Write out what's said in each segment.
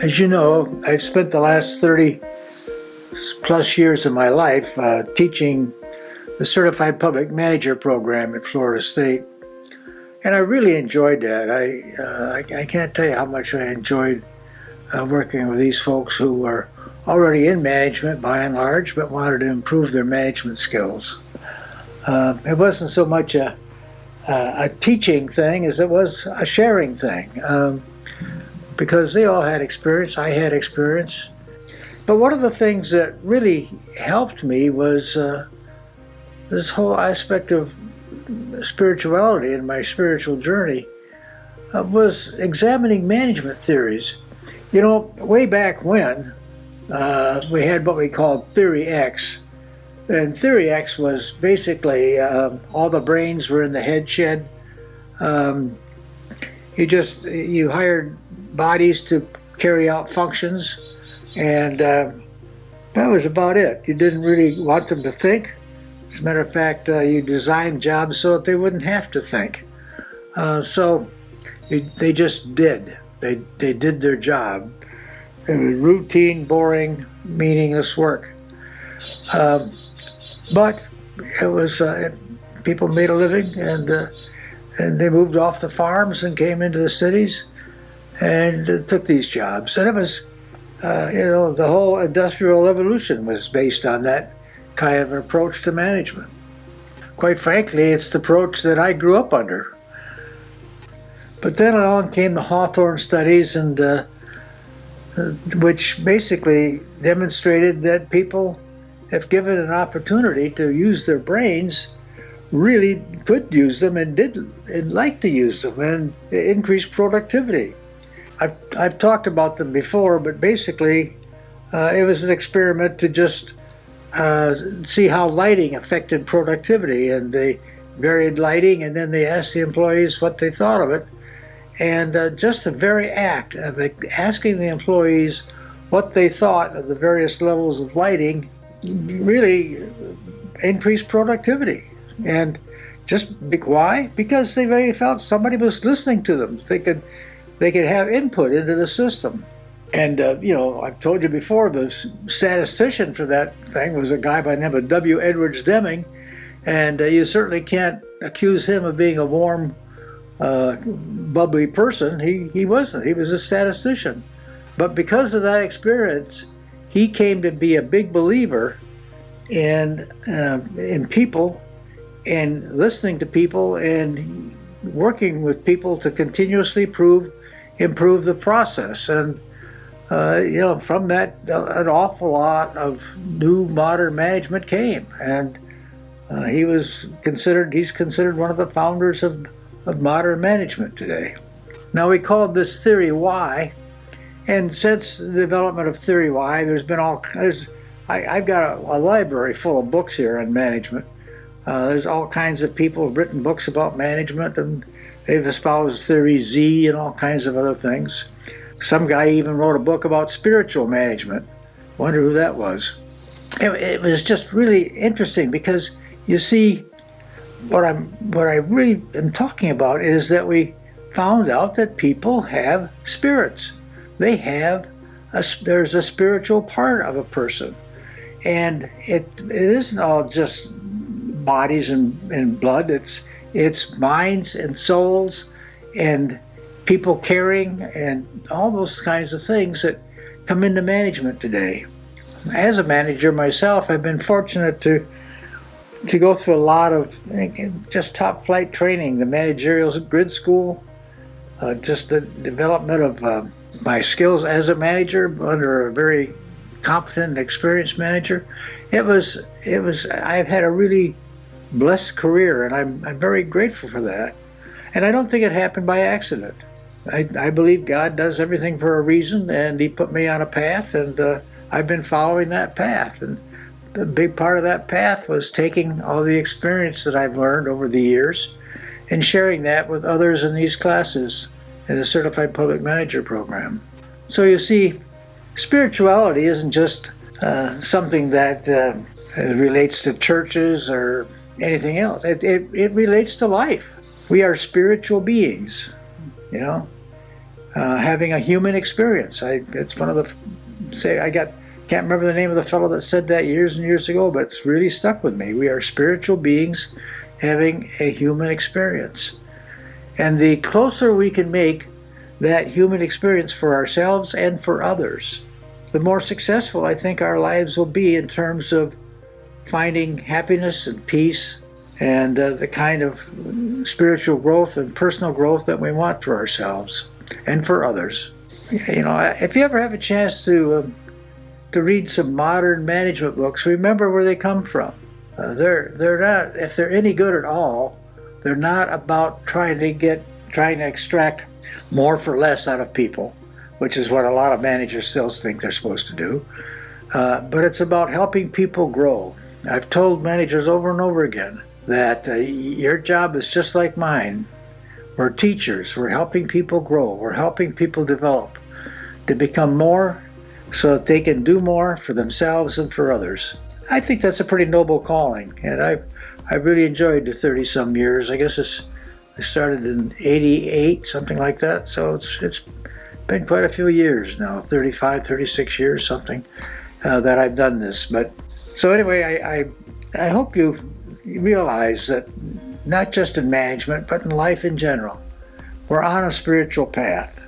As you know, I've spent the last 30 plus years of my life teaching the Certified Public Manager program at Florida State. And I really enjoyed that. I can't tell you how much I enjoyed working with these folks who are already in management by and large, but wanted to improve their management skills. It wasn't so much a teaching thing as it was a sharing thing. Because they all had experience, I had experience. But one of the things that really helped me was this whole aspect of spirituality in my spiritual journey was examining management theories. You know, way back when, we had what we called Theory X. And Theory X was basically all the brains were in the head shed. You hired bodies to carry out functions, and that was about it. You didn't really want them to think. As a matter of fact, you designed jobs so that they wouldn't have to think. They just did. They did their job. It was routine, boring, meaningless work. But it was people made a living, and they moved off the farms and came into the cities and took these jobs. And it was, the whole industrial revolution was based on that kind of an approach to management. Quite frankly, it's the approach that I grew up under. But then along came the Hawthorne studies, and which basically demonstrated that people, if given an opportunity to use their brains, really could use them and like to use them and increase productivity. I've talked about them before, but basically it was an experiment to just see how lighting affected productivity, and they varied lighting, and then they asked the employees what they thought of it. And just the very act of asking the employees what they thought of the various levels of lighting really increased productivity. And why? Because they really felt somebody was listening to them. They could have input into the system. And, I've told you before, the statistician for that thing was a guy by the name of W. Edwards Deming, and you certainly can't accuse him of being a warm, bubbly person. He wasn't. He was a statistician. But because of that experience, he came to be a big believer in people, and listening to people, and working with people to continuously improve the process. And from that, an awful lot of new modern management came, and he's considered one of the founders of modern management today. Now, we called this Theory Y, and since the development of Theory Y, I've got a library full of books here on management. There's all kinds of people who've written books about management, and they've espoused Theory Z and all kinds of other things. Some guy even wrote a book about spiritual management. Wonder who that was. It was just really interesting, because you see, what I really am talking about is that we found out that people have spirits. There's a spiritual part of a person, and it isn't all just bodies and blood. It's minds and souls and people caring and all those kinds of things that come into management today. As a manager myself, I've been fortunate to go through a lot of just top flight training, the managerial grid school, just the development of my skills as a manager under a very competent and experienced manager. I've had a really blessed career, and I'm very grateful for that. And I don't think it happened by accident. I believe God does everything for a reason, and He put me on a path, and I've been following that path. And a big part of that path was taking all the experience that I've learned over the years and sharing that with others in these classes in the Certified Public Manager program. So you see, spirituality isn't just something that relates to churches or anything else. It relates to life. We are spiritual beings, having a human experience. It's one of the can't remember the name of the fellow that said that years and years ago, but it's really stuck with me. We are spiritual beings having a human experience. And the closer we can make that human experience for ourselves and for others, the more successful I think our lives will be in terms of finding happiness and peace and the kind of spiritual growth and personal growth that we want for ourselves and for others. You know, if you ever have a chance to read some modern management books, remember where they come from. They're not, if they're any good at all, they're not about trying to extract more for less out of people, which is what a lot of managers still think they're supposed to do. But it's about helping people grow. I've told managers over and over again that your job is just like mine. We're teachers. We're helping people grow. We're helping people develop to become more so that they can do more for themselves and for others. I think that's a pretty noble calling, and I've really enjoyed the 30-some years. I guess I started in 88, something like that, so it's been quite a few years now, 35, 36 years, something, that I've done this. But so anyway, I hope you realize that not just in management, but in life in general, we're on a spiritual path.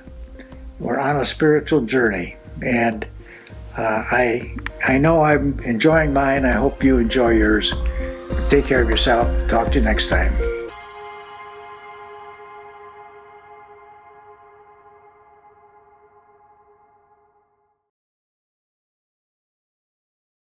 We're on a spiritual journey, and I know I'm enjoying mine. I hope you enjoy yours. Take care of yourself. Talk to you next time.